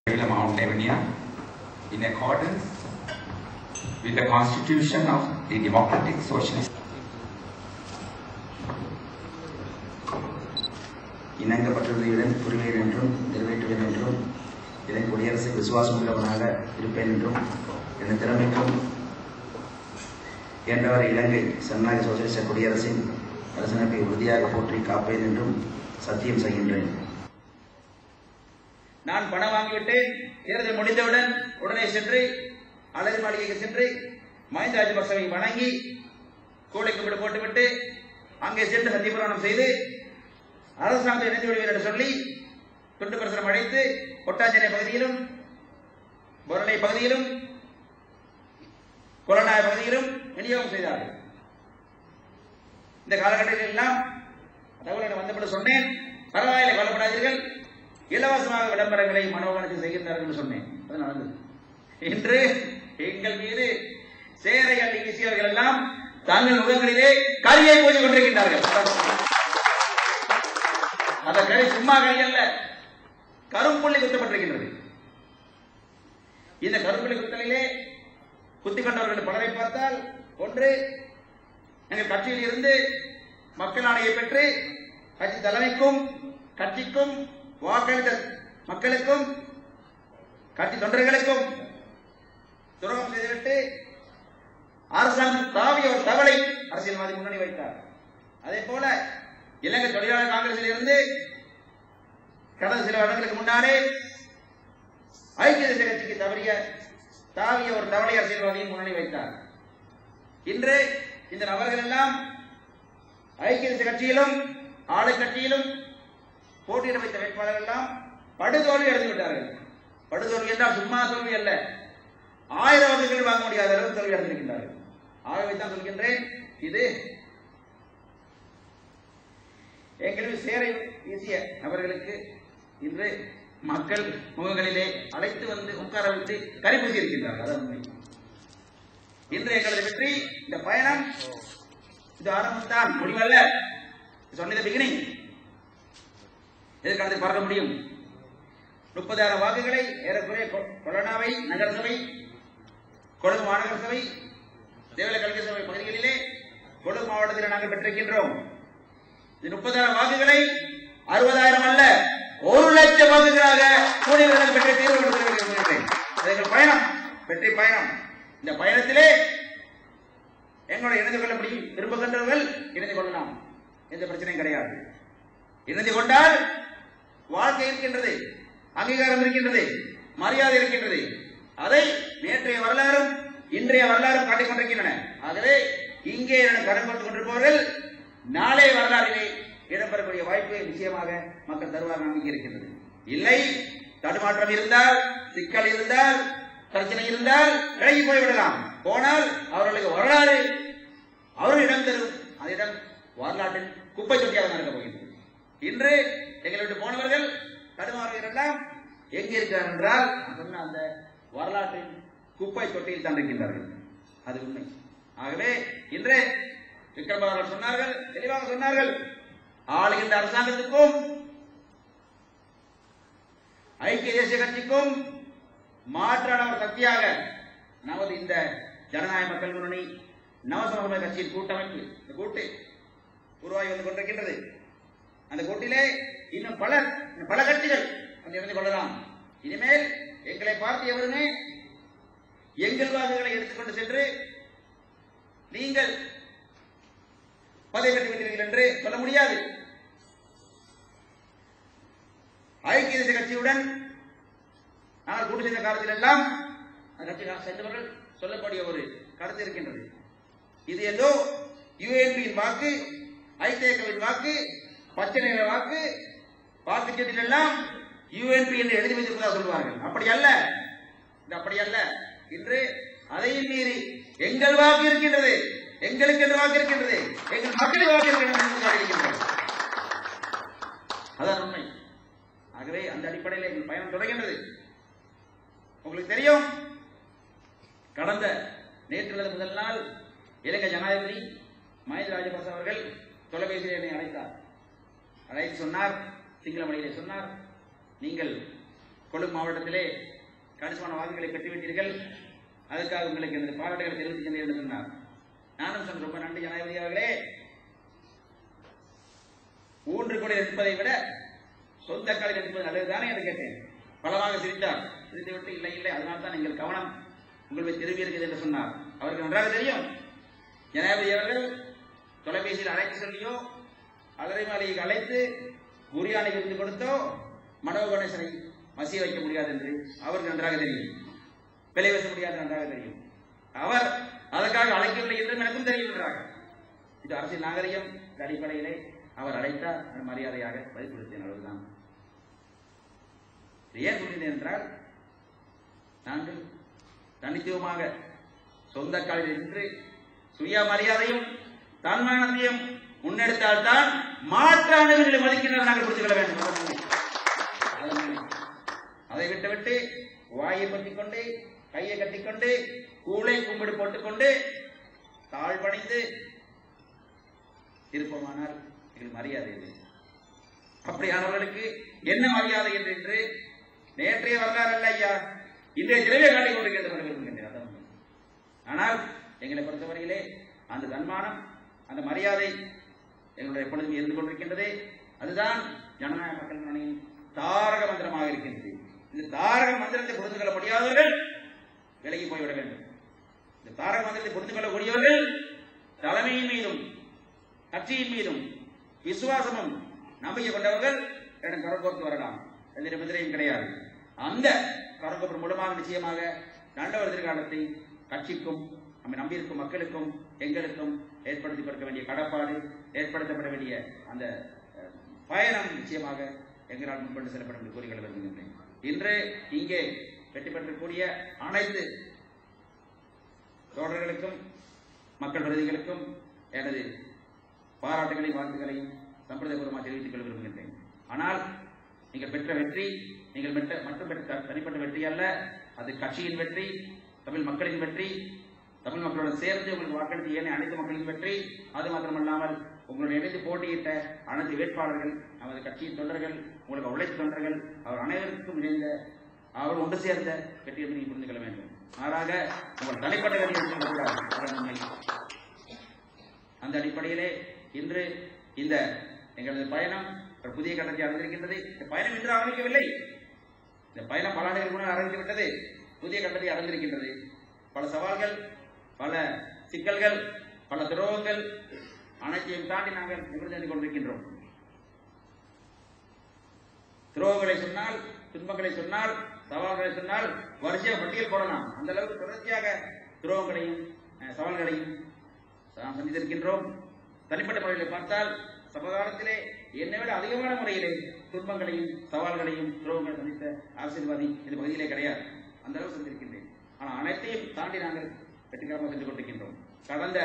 Mount Lavinia in accordance with the Constitution of the Democratic Socialist. இணங்கப்பட்டுள்ளதுடன் உரிமையில் என்றும் நிறைவேற்றுவேன் என்றும் இதன் குடியரசு விசுவாசமுள்ளவனாக இருப்பேன் என்றும் எனது திறமைக்கும் என்றவரை இலங்கை ஜனநாயக சோசியலிச குடியரசின் அரசமைப்பை உறுதியாக போற்றி காப்பேன் என்றும் சத்தியம் செய்கின்றேன். நான் பணம் வாங்கிவிட்டேன். தேர்தல் முடிந்தவுடன் உடனே சென்று அழகு மாளிகைக்கு சென்று மஹிந்த ராஜபக்சவை வணங்கி கூடை கும்பிடு போட்டுவிட்டு அங்கே சென்று சத்தியபிரமாணம் செய்து அரசாங்கம் இணைந்து விடுவேன் என்று சொல்லி துண்டு பிரசுரம் அழைத்து ஒட்டாஞ்சனை பகுதியிலும் பொருளை பகுதியிலும் கொரோனா பகுதியிலும் விநியோகம் செய்தார்கள். இந்த காலகட்டத்தில் எல்லாம் தகவல் வந்தபடி சொன்னேன், பரவாயில்லை கவலைப்படாதீர்கள், இலவசமாக விளம்பரங்களை மனோகரத்தில் செய்கின்றார்கள் என்று சொன்னேன். அது நடந்தது. இன்று எங்கள் மீது சேரை அள்ளி வீசியவர்கள் எல்லாம் தங்கள் முகங்களிலே கரியை பூஜை கொண்டிருக்கின்றார்கள். அந்த கரி சும்மா கரி அல்ல, கரும்புள்ளி குத்தப்பட்டிருக்கின்றது. இந்த கரும்புள்ளி குத்தலிலே குத்திக் கொண்டவர்கள் பலரை பார்த்தால், ஒன்று எங்கள் கட்சியில் இருந்து மக்கள் ஆணையை பெற்று கட்சி தலைமைக்கும் கட்சிக்கும் வாக்களித்த மக்களுக்கும் கட்சி தொண்டர்களுக்கும் துரோகம் செய்துவிட்டு அரசாங்கம் தாவிய ஒரு தவளை அரசியல்வாதி முன்னணி வைத்தார். அதே போல இலங்கை தொழிலாளர் காங்கிரசில் இருந்து கடந்த சில வருடங்களுக்கு முன்னாலே ஐக்கிய தேசிய கட்சிக்கு தாவிய ஒரு தவளை அரசியல்வாதியை முன்னணி வைத்தார். இன்று இந்த நபர்கள் எல்லாம் ஐக்கிய தேசிய கட்சியிலும் ஆளுங்கட்சியிலும் போட்டியிட வைத்த வேட்பாளர்கள் எல்லாம் படுதோல்வி அடைந்து விட்டார்கள். படுதோல்வி என்றால் சும்மா தோல்வி அல்ல, 1000 வாக்குகள் வாங்க முடியாத அளவு தோல்வி அடைந்திருக்கின்றார்கள். ஆகவேதான் சொல்கின்றேன், இது எங்களுக்கு சேரை வீசிய நபர்களுக்கு இன்று மக்கள் முகங்களிலே அழைத்து வந்து உட்கார வைத்து கரிபூசி இருக்கின்றார்கள். அதான் உண்மை. இன்று எங்களது வெற்றி, இந்த பயணம் இது ஆரம்பம்தான், முடிவல்ல. சொன்னது பிகினிங். எதிர்காலத்தில் பார்க்க முடியும். 30,000 வாக்குகளை ஏறக்குறைய கொரோனாவை நகரசபை, கொழும்பு மாநகர சபை, தேவல கல்வி சபை பகுதிகளிலே கொழும்பு மாவட்டத்தில் நாங்கள் பெற்றிருக்கின்றோம். இது 30,000 வாக்குகளை 60,000 அல்ல, 1,00,000 வாக்குகளாக கூடியவர்கள் பெற்ற தீர்வு எங்கள் பயணம், வெற்றி பயணம். இந்த பயணத்திலே எங்களோட இணைந்து கொள்ள முடியும். விரும்புகின்றவர்கள் இணைந்து கொள்ளலாம், எந்த பிரச்சனையும் கிடையாது. இணைந்து கொண்டால் வாழ்க்கை இருக்கின்றது, அங்கீகாரம் இருக்கின்றது, மரியாதை இருக்கின்றது. அதை நேற்றைய வரலாறும் இன்றைய வரலாறும் காட்டிக் கொண்டிருக்கின்றன. ஆகவே இங்கே கடன் கொடுத்துக் கொண்டிருப்பவர்கள் நாளை வரலாறிலே இடம்பெறக்கூடிய வாய்ப்பு நிச்சயமாக மக்கள் தருவார் நம்பிக்கை இருக்கின்றது. இல்லை, தடுமாற்றம் இருந்தால், சிக்கல் இருந்தால், பிரச்சனை இருந்தால் விலகி போய்விடலாம். போனால் அவர்களுக்கு வரலாறு அவர்கள் இடம் தரும். அந்த இடம் வரலாற்றின் குப்பை தொட்டியாக நடக்க போகின்றது. இன்று எங்களை விட்டு போனவர்கள் தடுமாறுவதெல்லாம் எங்கே இருக்கிறார் என்றால் சொன்ன அந்த வரலாற்றின் குப்பை தொட்டியில் தான் இருக்கின்றார்கள். அது உண்மை. ஆகவே இன்று விக்ரமராவர்கள் சொன்னார்கள், தெளிவாக சொன்னார்கள், ஆளுகின்ற அரசாங்கத்துக்கும் ஐக்கிய தேசிய கட்சிக்கும் மாற்றான ஒரு சக்தியாக நமது இந்த ஜனநாயக மக்கள் முன்னணி நவசம கட்சியின் கூட்டமைப்பு, இந்த கூட்டு உருவாகி வந்து கொண்டிருக்கின்றது. அந்த கூட்டிலே இன்னும் பல கட்சிகள் இணைந்து கொள்ளலாம். இனிமேல் எங்களை பார்த்து எவருமே எங்கள் வாக்குகளை எடுத்துக்கொண்டு சென்று நீங்கள் பதவி பெற்று விட்டீர்கள் என்று சொல்ல முடியாது. ஐக்கிய தேசிய கட்சியுடன் நாங்கள் கூட்டு செய்த காலத்தில் எல்லாம் அந்த கட்சி சேர்ந்தவர்கள் சொல்லக்கூடிய ஒரு கருத்து இருக்கின்றது. இது ஏதோ யுஎன்பியின் வாக்கு, ஐதேகவின் வாக்கு, பச்சை நிற வாக்கு, வாக்குச்சீட்டில் எல்லாம் யுஎன்பி என்று எழுதி வைத்திருப்பதாக சொல்வார்கள். அப்படி அல்ல, இது அப்படி அல்ல. இன்று அதையும் மீறி எங்கள் வாக்கு இருக்கின்றது, எங்களுக்கு என்ற வாக்கு இருக்கின்றது, எங்கள் மக்களின் வாக்கு இருக்கின்றது. அதான் உண்மை. ஆகவே அந்த அடிப்படையில் எங்கள் பயணம் தொடர்கின்றது. உங்களுக்கு தெரியும், கடந்த நேற்று முதல் நாள் இலங்கை ஜனாதிபதி மஹிந்த ராஜபக்ச அவர்கள் தொலைபேசியில் என்னை அழைத்தார். அழைத்து சொன்னார், சிங்கள மொழியிலே சொன்னார், நீங்கள் கொழும்பு மாவட்டத்திலே கணிசமான வாக்குகளை பெற்றுவிட்டீர்கள், அதுக்காக உங்களுக்கு எனது பாராட்டுகளை தெரிவித்துக் என்று சொன்னார். நானும் சொன்ன ரொம்ப நன்றி ஜனாதிபதி அவர்களே, ஊன்று கூட இருப்பதை விட சொந்த காலில் இருப்பது நல்லதுதானே என்று கேட்டேன். பலமாக சிரித்தார். சிரித்துவிட்டு இல்லை இல்லை, அதனால்தான் எங்கள் கவனம் உங்களை திரும்பி இருக்கிறது என்று சொன்னார். அவருக்கு நன்றாக தெரியும், ஜனாதிபதி அவர்கள் தொலைபேசியில் அழைத்து சொல்லியோ அலரிமாலையை அழைத்து குரியானை விருந்து கொடுத்தோ மனோ கணேசனை மசிய வைக்க முடியாது என்று அவருக்கு நன்றாக தெரியும், விலை பேச முடியாது நன்றாக தெரியும். அவர் அதற்காக அழைக்கவில்லை என்றும் எனக்கும் தெரியும் என்றார். இது அரசியல் நாகரிகம். இந்த அடிப்படையிலே அவர் அழைத்தார், மரியாதையாக பதில் கொடுத்தேன், அளவுதான். ஏன் சொல்கிறேன் என்றால், நாங்கள் தனித்துவமாக சொந்த காலில் நின்று சுய மரியாதையும் தன்மானத்தையும் முன்னெடுத்தால்தான் மாற்றானவர்களை மதிக்கின்றனர் நாங்கள் புரிந்து கொள்ள வேண்டும். அதை விட்டுவிட்டு வாயை பற்றிக் கொண்டு கையை கட்டிக்கொண்டு கூளை கும்பிடு போட்டுக்கொண்டு தாழ்பணிந்து இருப்போமானால் எங்களுக்கு மரியாதை இல்லை. அப்படியானவர்களுக்கு என்ன மரியாதை என்று நேற்றைய வரலாறு அல்ல ஐயா, இன்றைய தினமே காட்டிக் கொண்டிருக்கிறது. ஆனால் எங்களை பொறுத்தவரையிலே அந்த தன்மானம், அந்த மரியாதை எங்களுடைய எப்பொழுதும் இருந்து கொண்டிருக்கின்றது. அதுதான் ஜனநாயக மக்கள் முன்னணியின் தாரக மந்திரமாக இருக்கின்றது. இந்த தாரக மந்திரத்தை புரிந்து கொள்ள முடியாதவர்கள் விலகி போய்விட வேண்டும். இந்த தாரக மந்திரத்தை புரிந்து கொள்ளக்கூடியவர்கள் தலைமையின் மீதும் கட்சியின் மீதும் விசுவாசமும் நம்பிக்கை கொண்டவர்கள் என்னும் கரங்கோர்த்து வரலாம், எந்த நிபந்தனையும் கிடையாது. அந்த கரங்கோப்பு மூலமாக நிச்சயமாக நல்ல ஒரு எதிர்காலத்தை கட்சிக்கும் நம்மை நம்பியிருக்கும் மக்களுக்கும் எங்களுக்கும் ஏற்படுத்தி கொடுக்க வேண்டிய கடப்பாடு, ஏற்படுத்தப்பட வேண்டிய அந்த பயணம் நிச்சயமாக எங்களால் முன்பட்டு செல்லப்படும் என்று கூறிக்கொள்ள விரும்புகின்றேன். இன்று இங்கே வெற்றி பெற்றக்கூடிய அனைத்து தோழர்களுக்கும் மக்கள் பிரதிகளுக்கும் எனது பாராட்டுகளையும் வாழ்த்துக்களையும் சம்பிரதாயபூர்வமாக தெரிவித்துக் கொள்ள விரும்புகின்றேன். ஆனால் நீங்கள் பெற்ற வெற்றி நீங்கள் மட்டும் பெற்ற தனிப்பட்ட வெற்றி அல்ல, அது கட்சியின் வெற்றி, தமிழ் மக்களின் வெற்றி, தமிழ் மக்களுடன் சேர்ந்து உங்களுக்கு வாக்களித்த ஏனைய அனைத்து மக்களின் வெற்றி. அது மாத்திரமல்லாமல் உங்களுடைய இணைந்து போட்டியிட்ட அனைத்து வேட்பாளர்கள், நமது கட்சியின் தொண்டர்கள், உங்களுக்கு உழைத்த தொண்டர்கள், அவர் அனைவருக்கும் இணைந்த அவர் ஒன்று சேர்ந்த வெற்றி என்று நீங்கள் புரிந்து கொள்ள வேண்டும். மாறாக உங்கள் தனிப்பட்ட வெற்றி. அந்த அடிப்படையிலே இன்று இந்த எங்களது பயணம் ஒரு புதிய கட்டத்தை அடைந்திருக்கின்றது. இந்த பயணம் இன்று ஆரம்பிக்கவில்லை, இந்த பயணம் பல ஆண்டுகள் முன்னர் ஆரம்பித்துவிட்டது. புதிய கட்டத்தை அடைந்திருக்கின்றது. பல சவால்கள், பல சிக்கல்கள், பல துரோகங்கள் அனைத்தையும் தாண்டி நாங்கள் நிமிர்ந்து கொண்டிருக்கின்றோம். துரோகங்களை சொன்னால், துன்பங்களை சொன்னால், சவால்களை சொன்னால் வரிசையாக பட்டியல் போடலாம். அந்த அளவுக்கு தொடர்ச்சியாக துரோகங்களையும் சவால்களையும் சந்தித்திருக்கின்றோம். தனிப்பட்ட முறையில் பார்த்தால் சமகாலத்திலே என்னை விட அதிகமான முறையிலே துன்பங்களையும் சவால்களையும் துரோகங்களை சந்தித்த அரசியல்வாதி இந்த பகுதியிலே கிடையாது. அந்த அளவு சந்திருக்கின்றேன். ஆனால் அனைத்தையும் தாண்டி நாங்கள் வெற்றிகரமாக சென்று கொண்டிருக்கின்றோம். கடந்த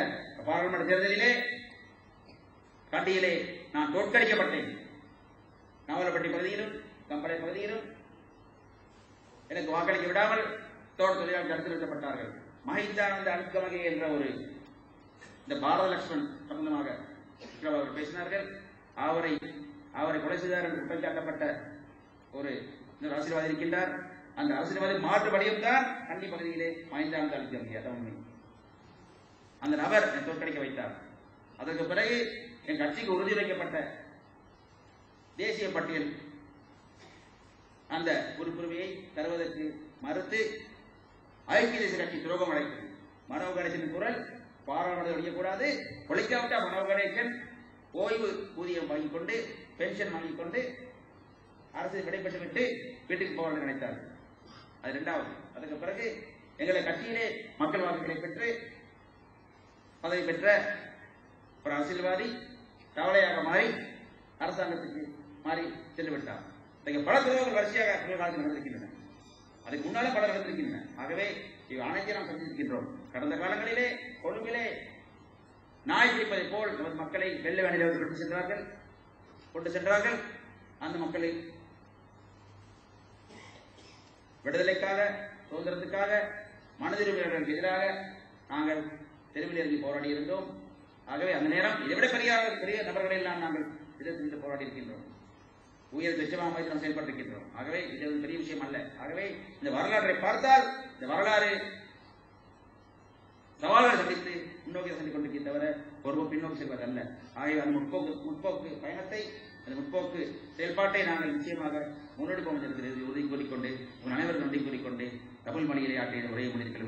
பாராளுமன்ற தேர்தலிலே கண்டியிலே நான் தோற்கடிக்கப்பட்டேன். நாவலப்பட்டி பகுதியிலும் கம்பளை பகுதியிலும் எனக்கு வாக்களிக்க விடாமல் தோட்ட தொழிலாளர்கள் தடுத்து நிறுத்தப்பட்டார்கள். மஹிந்தானந்த அனுக்கமகை என்ற ஒரு இந்த பாரத லட்சுமண் சம்பந்தமாக அவர் பேசினார்கள். அவரை கொலை செய்தார் என்று குற்றம் சாட்டப்பட்ட ஒரு அரசியல்வாதி இருக்கின்றார். அந்த அரசியல்வாதி மாற்றுபடியும் தான் கண்டி பகுதியிலே மஹிந்தானந்த அனுக்கமகை, அதான் உண்மை. அந்த நபர் தோற்கடிக்க வைத்தார். அதற்கு பிறகு என் கட்சிக்கு உறுதி வைக்கப்பட்ட தேசிய பட்டியல் அந்த உறுப்புரிமையை தருவதற்கு மறுத்து ஐக்கிய தேசிய கட்சி துரோகம் அடைத்தது. மனோ கணேசன் குரல் பாராளுமன்றத்தில் ஒழியக்கூடாது, ஒழிக்காவிட்டா மனோ கணேசன் ஓய்வு ஊதியம் வாங்கிக் கொண்டு பென்ஷன் வாங்கிக் கொண்டு அரசு விடைபெற்று விட்டு வீட்டுக்கு போக நினைத்தார். அது இரண்டாவது. அதுக்கு பிறகு எங்களை கட்சியிலே மக்கள் வாக்குகளை பெற்று பதவி பெற்ற ஒரு அரசியல்வாதி கவலையாக மாறி அரசாங்கத்துக்கு மாறி சென்று விட்டார். பல துரோகங்கள் வரிசையாக காலத்தில் நடந்திருக்கின்றன. அதுக்கு முன்னாலே பல நடந்திருக்கின்றன. ஆகவே இவை அனைத்தையும் நாம் சந்தித்திருக்கின்றோம். கடந்த காலங்களிலே கொழும்பிலே நாய் பிடிப்பதை போல் நமது மக்களை வெள்ள வேண்டியவர்கள் கொண்டு சென்றார்கள். அந்த மக்களை விடுதலைக்காக, சுதந்திரத்துக்காக, மனிதர்களுக்கு எதிராக நாங்கள் தெருவில் இறங்கி போராடி இருந்தோம். ஆகவே அந்த நேரம் இதை விட பெரிய நபர்களை எல்லாம் நாங்கள் எதிர்த்து போராடி இருக்கின்றோம். உயர் துச்சமாக வைத்து நாம் செயல்பட்டிருக்கின்றோம். ஆகவே இது ஒரு பெரிய விஷயம் அல்ல. ஆகவே இந்த வரலாற்றை பார்த்தால் இந்த வரலாறு சவால்களை சந்தித்து முன்னோக்கி சென்று கொண்டிருக்க தவிர ஒரு பின்னோக்கி செல்வது அல்ல. ஆகவே அந்த முற்போக்கு பயணத்தை அந்த முற்போக்கு செயல்பாட்டை நாங்கள் நிச்சயமாக முன்னெடுப்போம் என்று உறுதி கூறிக்கொண்டு உங்கள் அனைவரும் நன்றி கூறிக்கொண்டு தமிழ் மொழியிலே ஆற்றிய உரையை முடித்துக்